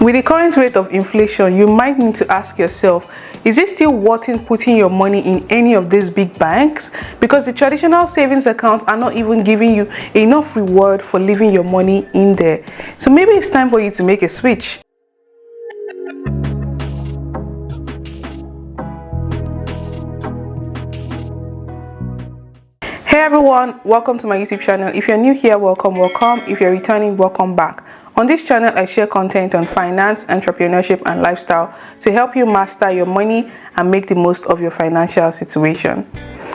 With the current rate of inflation, you might need to ask yourself, is it still worth it putting your money in any of these big banks? Because the traditional savings accounts are not even giving you enough reward for leaving your money in there. So maybe it's time for you to make a switch. Hey everyone, welcome to my YouTube channel. If you're new here, welcome. If you're returning, welcome back. On this channel, I share content on finance, entrepreneurship, and lifestyle to help you master your money and make the most of your financial situation.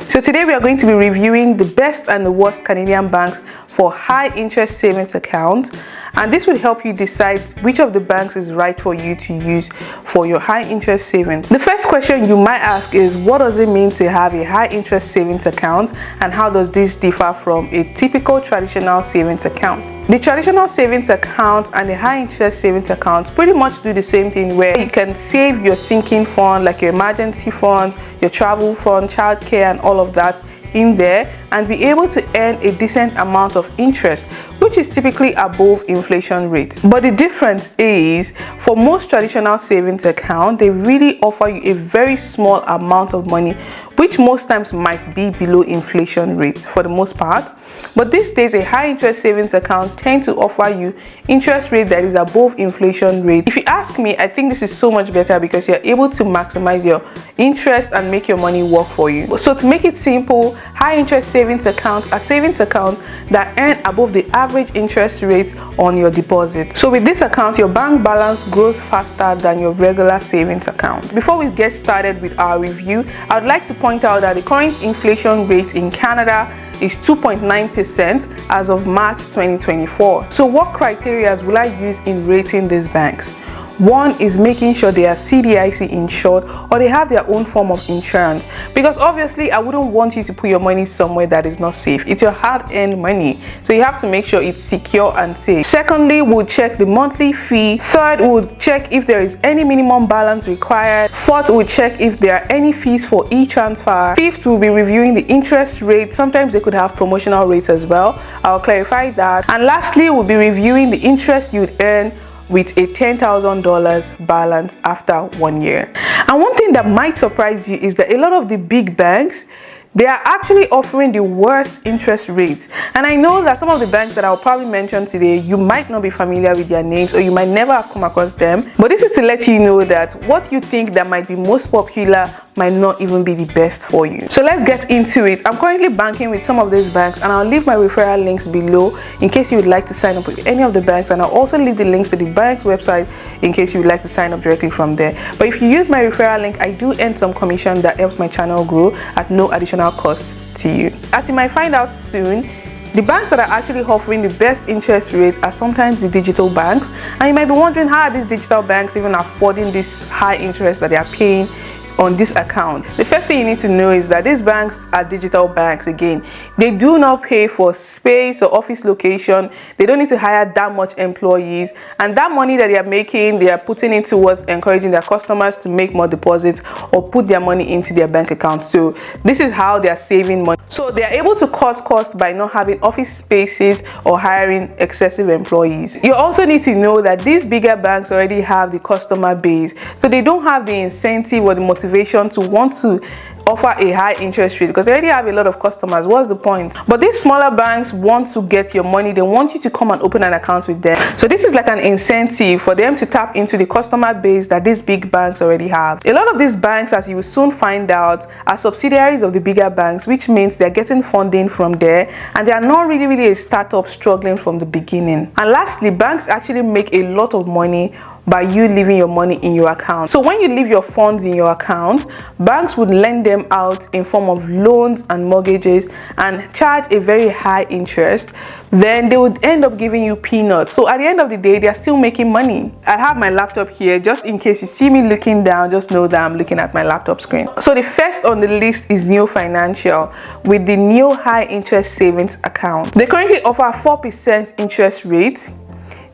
So today we are going to be reviewing the best and the worst Canadian banks for high interest savings accounts, and this will help you decide which of the banks is right for you to use for your high interest savings. The first question you might ask is, what does it mean to have a high interest savings account, and how does this differ from a typical traditional savings account? The traditional savings account and the high interest savings account pretty much do the same thing, where you can save your sinking fund, like your emergency funds, your travel fund, childcare, and all of that in there, and be able to earn a decent amount of interest, which is typically above inflation rate. But the difference is, for most traditional savings accounts, they really offer you a very small amount of money, which most times might be below inflation rates for the most part. But these days, a high interest savings account tends to offer you interest rate that is above inflation rate. If you ask me, I think this is so much better because you're able to maximize your interest and make your money work for you. So to make it simple, high interest savings account are savings accounts that earn above the average interest rate on your deposit. So with this account, your bank balance grows faster than your regular savings account. Before we get started with our review, I would like to point out that the current inflation rate in Canada is 2.9% as of March 2024. So what criteria will I use in rating these banks? One is making sure they are CIBC insured or they have their own form of insurance, because obviously I wouldn't want you to put your money somewhere that is not safe. It's your hard-earned money, so you have to make sure it's secure and safe. Secondly, we'll check the monthly fee. Third, we'll check if there is any minimum balance required. Fourth, we'll check if there are any fees for e-transfer. Fifth, we'll be reviewing the interest rate. Sometimes they could have promotional rates as well. I'll clarify that. And lastly, we'll be reviewing the interest you'd earn with a $10,000 balance after 1 year. And one thing that might surprise you is that a lot of the big banks, they are actually offering the worst interest rates. And I know that some of the banks that I'll probably mention today, you might not be familiar with their names or you might never have come across them. But this is to let you know that what you think that might be most popular might not even be the best for you. So let's get into it. I'm currently banking with some of these banks, and I'll leave my referral links below in case you would like to sign up with any of the banks, and I'll also leave the links to the bank's website in case you would like to sign up directly from there. But if you use my referral link, I do earn some commission that helps my channel grow at no additional cost to you. As you might find out soon, the banks that are actually offering the best interest rate are sometimes the digital banks, and you might be wondering, how are these digital banks even affording this high interest that they are paying on this account? The first thing you need to know is that these banks are digital banks. Again, they do not pay for space or office location. They don't need to hire that much employees, and that money that they are making, they are putting it towards encouraging their customers to make more deposits or put their money into their bank account. So this is how they are saving money. So they are able to cut costs by not having office spaces or hiring excessive employees. You also need to know that these bigger banks already have the customer base, so they don't have the incentive or the motivation to want to offer a high interest rate because they already have a lot of customers. What's the point? But these smaller banks want to get your money. They want you to come and open an account with them. So this is like an incentive for them to tap into the customer base that these big banks already have. A lot of these banks, as you will soon find out, are subsidiaries of the bigger banks, which means they're getting funding from there, and they are not really a startup struggling from the beginning. And lastly, banks actually make a lot of money by you leaving your money in your account. So when you leave your funds in your account, banks would lend them out in form of loans and mortgages and charge a very high interest. Then they would end up giving you peanuts. So at the end of the day, they are still making money. I have my laptop here. Just in case you see me looking down, just know that I'm looking at my laptop screen. So the first on the list is Neo Financial with the Neo High Interest Savings Account. They currently offer 4% interest rate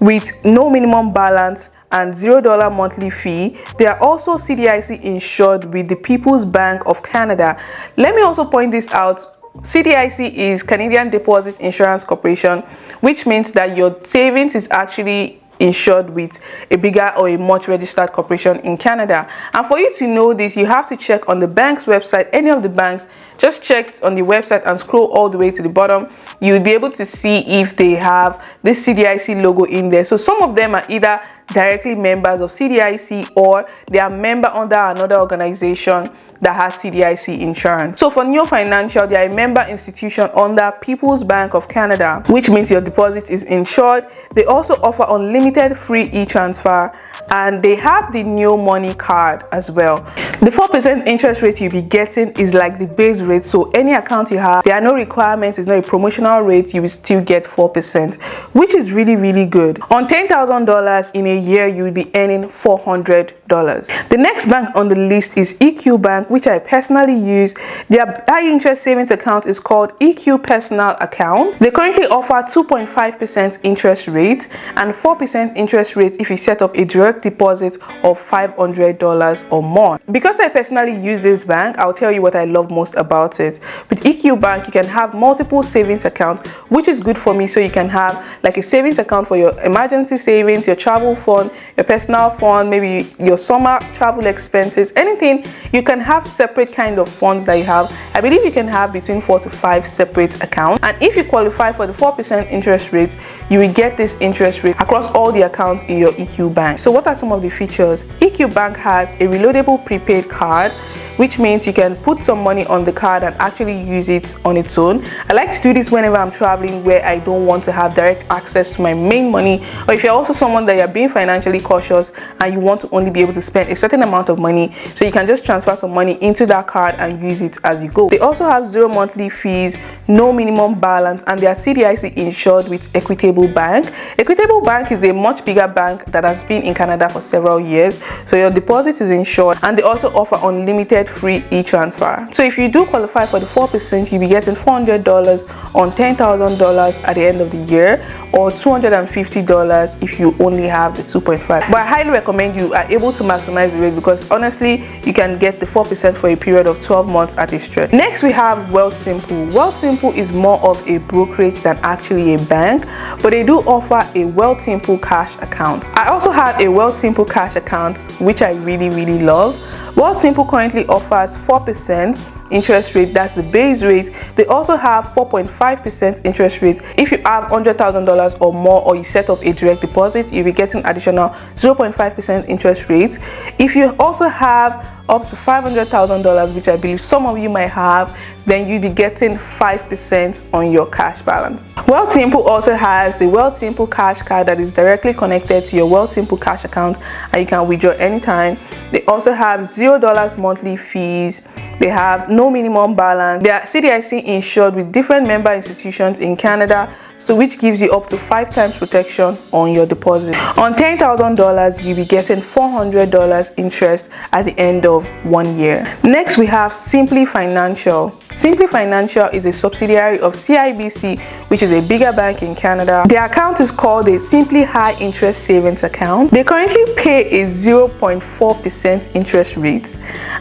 with no minimum balance and $0 monthly fee. They are also CIBC insured with the People's Bank of Canada. Let me also point this out. CIBC is Canadian Deposit Insurance Corporation, which means that your savings is actually insured with a bigger or a much registered corporation in Canada. And for you to know this, you have to check on the bank's website. Any of the banks, just check on the website and scroll all the way to the bottom. You'll be able to see if they have this CDIC logo in there. So some of them are either directly members of CDIC or they are member under another organization that has CDIC insurance. So for Neo Financial, they are a member institution under People's Bank of Canada, which means your deposit is insured. They also offer unlimited free e-transfer, and they have the Neo Money card as well. The 4% interest rate you'll be getting is like the base rate, so any account you have, there are no requirements, it's not a promotional rate, you will still get 4%, which is really good. On $10,000 in a year, you will be earning $400. The next bank on the list is EQ Bank, which I personally use. Their high interest savings account is called EQ Personal Account. They currently offer 2.5% interest rate and 4% interest rate if you set up a direct deposit of $500 or more. Because I personally use this bank, I'll tell you what I love most about it. With EQ Bank, you can have multiple savings accounts, which is good for me. So you can have like a savings account for your emergency savings, your travel fund, your personal fund, maybe your summer travel expenses, anything. You can have separate kind of funds that you have. I believe you can have between 4 to 5 separate accounts, and if you qualify for the 4% interest rate, you will get this interest rate across all the accounts in your EQ Bank. So what are some of the features? EQ Bank has a reloadable prepaid card, which means you can put some money on the card and actually use it on its own. I like to do this whenever I'm traveling where I don't want to have direct access to my main money, or if you're also someone that you're being financially cautious and you want to only be able to spend a certain amount of money, so you can just transfer some money into that card and use it as you go. They also have 0 monthly fees, no minimum balance, and they are CDIC insured with Equitable Bank. Equitable Bank is a much bigger bank that has been in Canada for several years, so your deposit is insured, and they also offer unlimited free e-transfer. So if you do qualify for the 4%, you'll be getting $400 on $10,000 at the end of the year, or $250 if you only have the 2.5. But I highly recommend you are able to maximize the rate, because honestly you can get the 4% for a period of 12 months at a stretch. Next we have Wealthsimple. Wealthsimple is more of a brokerage than actually a bank, but they do offer a Wealthsimple cash account. I also have a Wealthsimple cash account, which I really love. Wealthsimple currently offers 4% interest rate, that's the base rate. They also have 4.5% interest rate if you have $100,000 or more, or you set up a direct deposit, you'll be getting additional 0.5% interest rate. If you also have up to $500,000, which I believe some of you might have, then you'll be getting 5% on your cash balance. Wealthsimple also has the Wealthsimple cash card that is directly connected to your Wealthsimple cash account, and you can withdraw anytime. They also have $0 monthly fees. They have no minimum balance. They are CDIC insured with different member institutions in Canada, so which gives you up to 5 times protection on your deposit. On $10,000, you'll be getting $400 interest at the end of 1 year. Next, we have Simply Financial. Simply Financial is a subsidiary of CIBC, which is a bigger bank in Canada. Their account is called a Simply High Interest Savings Account. They currently pay a 0.4% interest rate,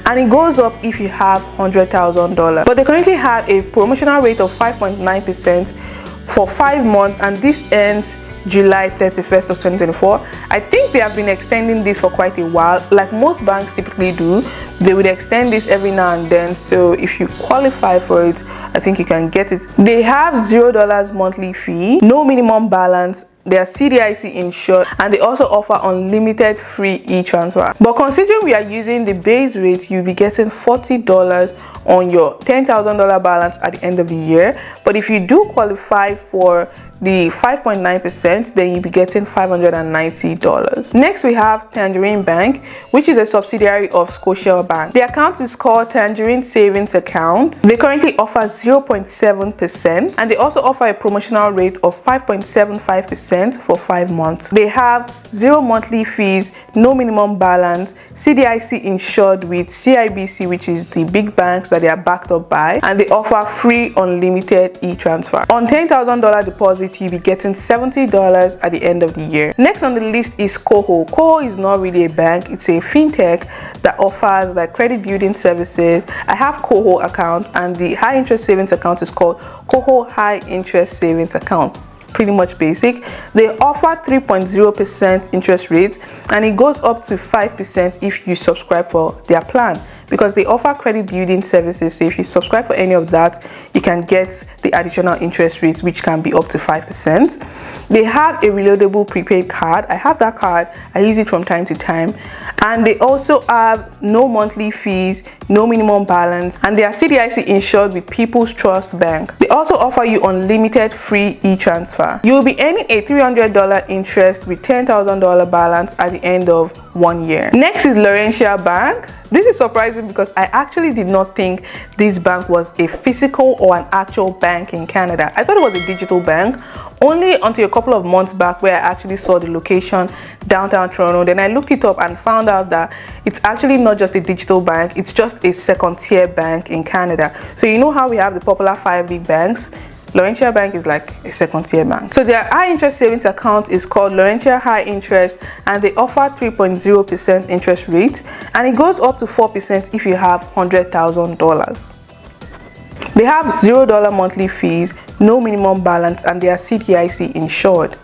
and it goes up if you have $100,000. But they currently have a promotional rate of 5.9% for 5 months, and this ends July 31st of 2024. I think they have been extending this for quite a while, like most banks typically do. They would extend this every now and then, so if you qualify for it, I think you can get it. They have $0 monthly fee, no minimum balance. They are CDIC insured, and they also offer unlimited free e-transfer. But considering we are using the base rate, you'll be getting $40 on your $10,000 balance at the end of the year. But if you do qualify for the 5.9%, then you'll be getting $590. Next, we have Tangerine Bank, which is a subsidiary of Scotia Bank. The account is called Tangerine Savings Account. They currently offer 0.7%, and they also offer a promotional rate of 5.75% for 5 months. They have 0 monthly fees, no minimum balance, CDIC insured with CIBC, which is the big banks that they are backed up by, and they offer free unlimited e-transfer. On $10,000 deposit, you'll be getting $70 at the end of the year. Next on the list is Cooco. Cooco is not really a bank, it's a fintech that offers like credit building services. I have Cooco account, and the high interest savings account is called Cooco High Interest Savings Account. pretty much basic. They offer 3.0% interest rate, and it goes up to 5% if you subscribe for their plan, because they offer credit building services. So if you subscribe for any of that, you can get the additional interest rate, which can be up to 5%. They have a reloadable prepaid card. I have that card. I use it from time to time. And they also have no monthly fees, no minimum balance, and they are CIBC insured with People's Trust Bank. They also offer you unlimited free e-transfer. You'll be earning a $300 interest with $10,000 balance at the end of 1 year. Next is Laurentian Bank. This is surprising because I actually did not think this bank was a physical or an actual bank in Canada. I thought it was a digital bank, only until a couple of months back where I actually saw the location downtown Toronto. Then I looked it up and found out that it's actually not just a digital bank, it's just a second tier bank in Canada. So you know how we have the popular 5 big banks? Laurentian Bank is like a second tier bank. So their high interest savings account is called Laurentian High Interest, and they offer 3.0% interest rate, and it goes up to 4% if you have $100,000. They have $0 monthly fees, no minimum balance, and they are CIBC insured.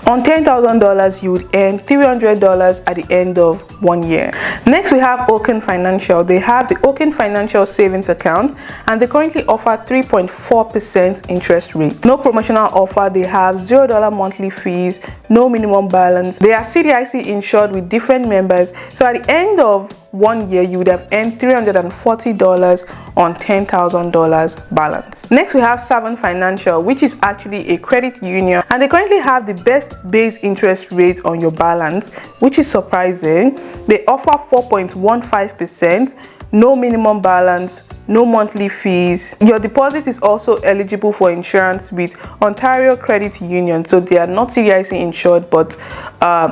On $10,000, you would earn $300 at the end of 1 year. Next, we have Oaken Financial. They have the Oaken Financial Savings Account, and they currently offer 3.4% interest rate. No promotional offer. They have $0 monthly fees, no minimum balance. They are CIBC insured with different members. So at the end of 1 year, you would have earned $340 on $10,000 balance. Next, we have Savant Financial, which is actually a credit union, and they currently have the best base interest rate on your balance, which is surprising. They offer 4.15%, no minimum balance, no monthly fees. Your deposit is also eligible for insurance with Ontario Credit Union. So they are not CIBC insured, but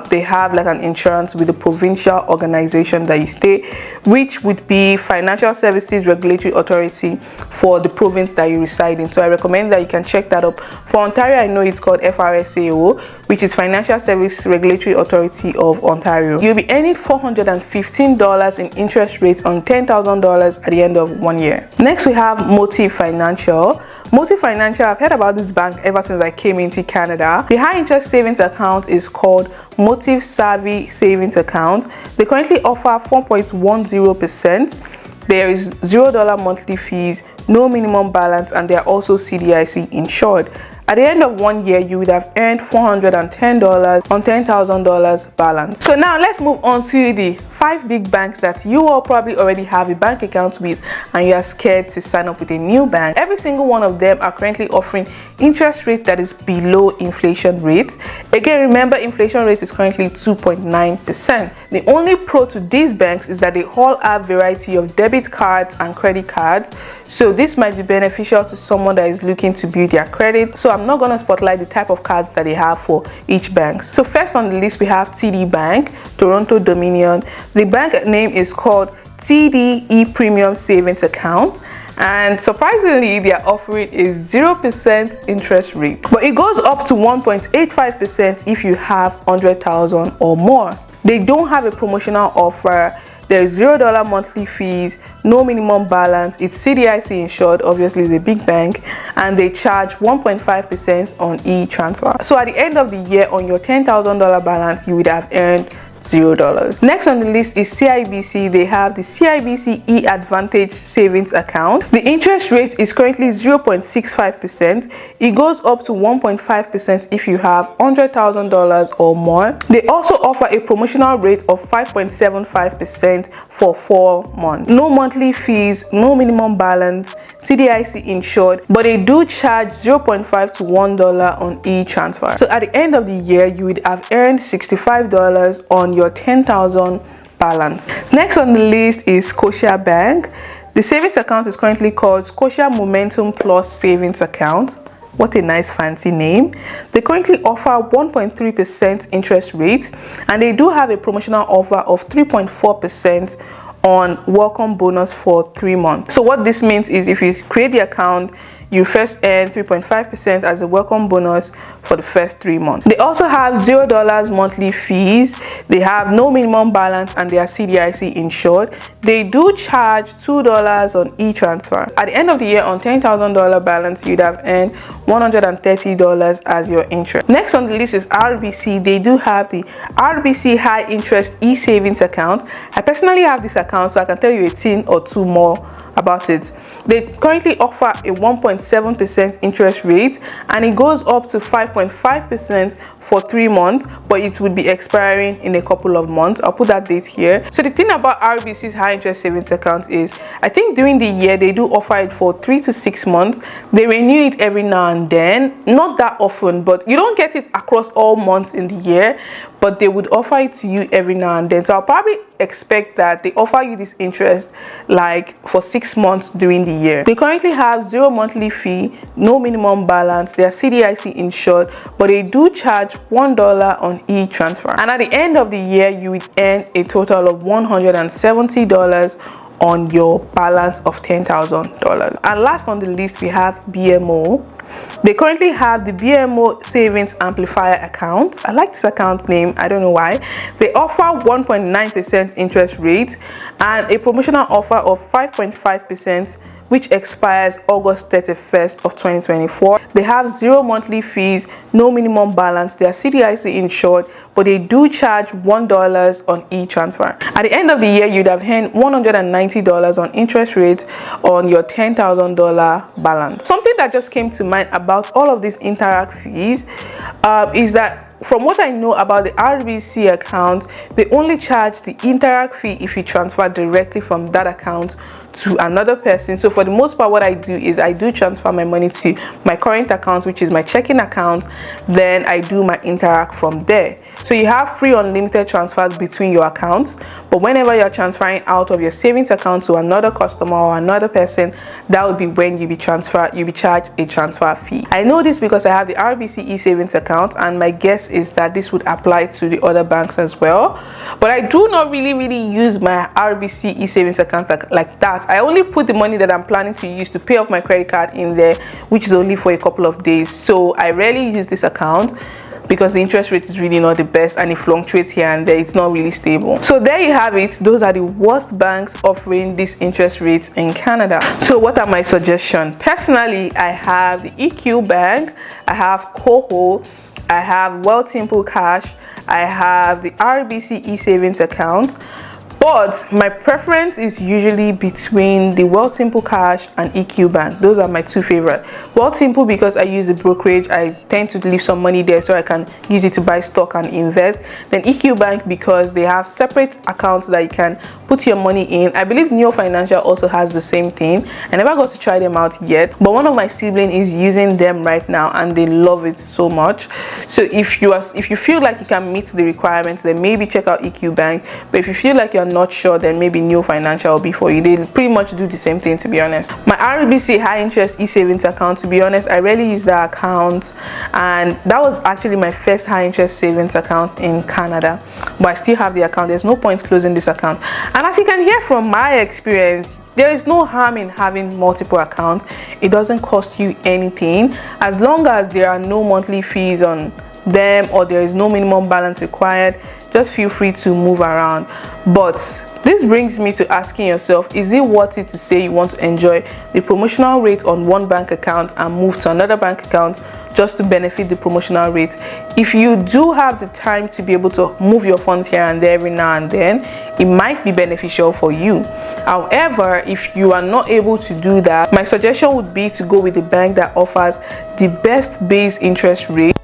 they have like an insurance with the provincial organization that you stay, which would be Financial Services Regulatory Authority for the province that you reside in. So I recommend that you can check that up. For Ontario, I know it's called FRSAO, which is Financial Service Regulatory Authority of Ontario. You'll be earning $415 in interest rate on $10,000 at the end of 1 year. Next, we have Motive Financial. Motive Financial, I've heard about this bank ever since I came into Canada. The high interest savings account is called Motive Savvy Savings Account. They currently offer 4.10%. There is $0 monthly fees, no minimum balance, and they are also CIBC insured. At the end of 1 year, you would have earned $410 on $10,000 balance. So now let's move on to the 5 big banks that you all probably already have a bank account with and you are scared to sign up with a new bank. Every single one of them are currently offering interest rate that is below inflation rate. Again, remember, inflation rate is currently 2.9%. The only pro to these banks is that they all have variety of debit cards and credit cards. So this might be beneficial to someone that is looking to build their credit. So I'm not going to spotlight the type of cards that they have for each bank. So first on the list, we have TD Bank, Toronto Dominion. The bank name is called TD Premium Savings Account, and surprisingly their offering is 0% interest rate, but it goes up to 1.85% if you have 100,000 or more. They don't have a promotional offer. There's $0 monthly fees, no minimum balance. It's CIBC insured, obviously it's a big bank, and they charge 1.5% on e-transfer. So at the end of the year, on your $10,000 balance, you would have earned $0. Next on the list is CIBC. They have the CIBC E-Advantage Savings Account. The interest rate is currently 0.65%. It goes up to 1.5% if you have $100,000 or more. They also offer a promotional rate of 5.75% for 4 months. No monthly fees, no minimum balance, CIBC insured, but they do charge 0.5 to $1 on e-transfer. So at the end of the year, you would have earned $65 on your 10,000 balance. Next on the list is Scotia Bank. The savings account is currently called Scotia Momentum Plus Savings Account. What a nice fancy name. They currently offer 1.3% interest rate, and they do have a promotional offer of 3.4% on welcome bonus for 3 months. So what this means is if you create the account, you first earn 3.5% as a welcome bonus for the first 3 months. They also have $0 monthly fees. They have no minimum balance and they are CIBC insured. They do charge $2 on e-transfer. At the end of the year, on $10,000 balance, you'd have earned $130 as your interest. Next on the list is RBC. They do have the RBC high interest e-savings account. I personally have this account, so I can tell you a thing or two more about it. They currently offer a 1.7% interest rate, and it goes up to 5.5% for 3 months, but it would be expiring in a couple of months. I'll put that date here. So the thing about RBC's high interest savings account is, I think during the year they do offer it for 3 to 6 months. They renew it every now and then, not that often, but you don't get it across all months in the year, but they would offer it to you every now and then. So I'll probably expect that they offer you this interest like for 6 months during the year. They currently have 0 monthly fee, no minimum balance. They are CIBC insured, but they do charge $1 on e-transfer. And at the end of the year, you would earn a total of $170 on your balance of $10,000. And last on the list, we have BMO. They currently have the BMO Savings Amplifier account. I like this account name, I don't know why. They offer 1.9% interest rate and a promotional offer of 5.5%, which expires August 31st of 2024. They have 0 monthly fees, no minimum balance. They are CIBC insured, but they do charge $1 on e-transfer. At the end of the year, you'd have earned $190 on interest rate on your $10,000 balance. Something that just came to mind about all of these Interact fees is that from what I know about the RBC account, they only charge the Interact fee if you transfer directly from that account to another person. So for the most part, what I do is I do transfer my money to my current account, which is my checking account, then I do my Interact from there. So you have free unlimited transfers between your accounts, but whenever you're transferring out of your savings account to another customer or another person, that would be when you'll be charged a transfer fee. I know this because I have the RBC e-savings account, and my guess is that this would apply to the other banks as well. But I do not really use my RBC e-savings account like that. I only put the money that I'm planning to use to pay off my credit card in there, which is only for a couple of days. So I rarely use this account because the interest rate is really not the best and it fluctuates here and there. It's not really stable. So there you have it. Those are the worst banks offering these interest rates in Canada. So what are my suggestions? Personally, I have the EQ Bank, I have cooco, I have Wealthsimple Cash, I have the RBC e-savings account. But my preference is usually between the Wealthsimple Cash and EQ Bank. Those are my two favorite. Wealthsimple because I use the brokerage. I tend to leave some money there so I can use it to buy stock and invest. Then EQ Bank because they have separate accounts that you can put your money in. I believe Neo Financial also has the same thing. I never got to try them out yet, but one of my siblings is using them right now and they love it so much. So if you feel like you can meet the requirements, then maybe check out EQ Bank. But if you feel like you're not sure, then maybe Neo Financial will be for you. They pretty much do the same thing, to be honest. My RBC high interest e-savings account, to be honest, I rarely use that account, and that was actually my first high interest savings account in Canada, but I still have the account. There's no point closing this account. And as you can hear from my experience, there is no harm in having multiple accounts. It doesn't cost you anything as long as there are no monthly fees on them or there is no minimum balance required. Just feel free to move around. But this brings me to asking yourself, is it worth it to say you want to enjoy the promotional rate on one bank account and move to another bank account just to benefit the promotional rate? If you do have the time to be able to move your funds here and there every now and then, it might be beneficial for you. However, if you are not able to do that, my suggestion would be to go with the bank that offers the best base interest rate.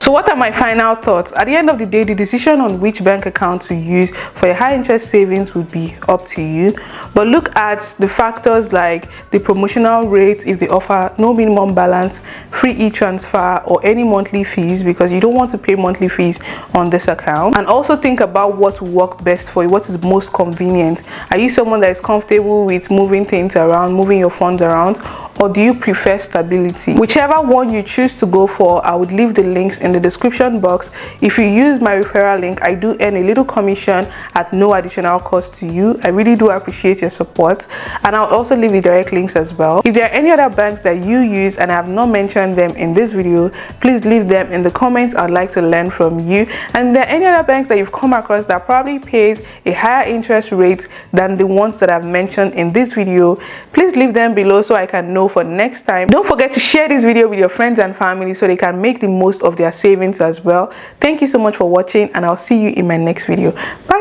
So what are my final thoughts? At the end of the day, the decision on which bank account to use for your high interest savings would be up to you. But look at the factors like the promotional rate, if they offer no minimum balance, free e-transfer, or any monthly fees, because you don't want to pay monthly fees on this account. And also think about what will work best for you, what is most convenient. Are you someone that is comfortable with moving things around, moving your funds around? or do you prefer stability? Whichever one you choose to go for, I would leave the links in the description box. If you use my referral link, I do earn a little commission at no additional cost to you. I really do appreciate your support, and I'll also leave the direct links as well. If there are any other banks that you use and I have not mentioned them in this video, please leave them in the comments. I'd like to learn from you. And if there are any other banks that you've come across that probably pays a higher interest rate than the ones that I've mentioned in this video, please leave them below so I can know for next time. Don't forget to share this video with your friends and family so they can make the most of their savings as well. Thank you so much for watching, and I'll see you in my next video. Bye.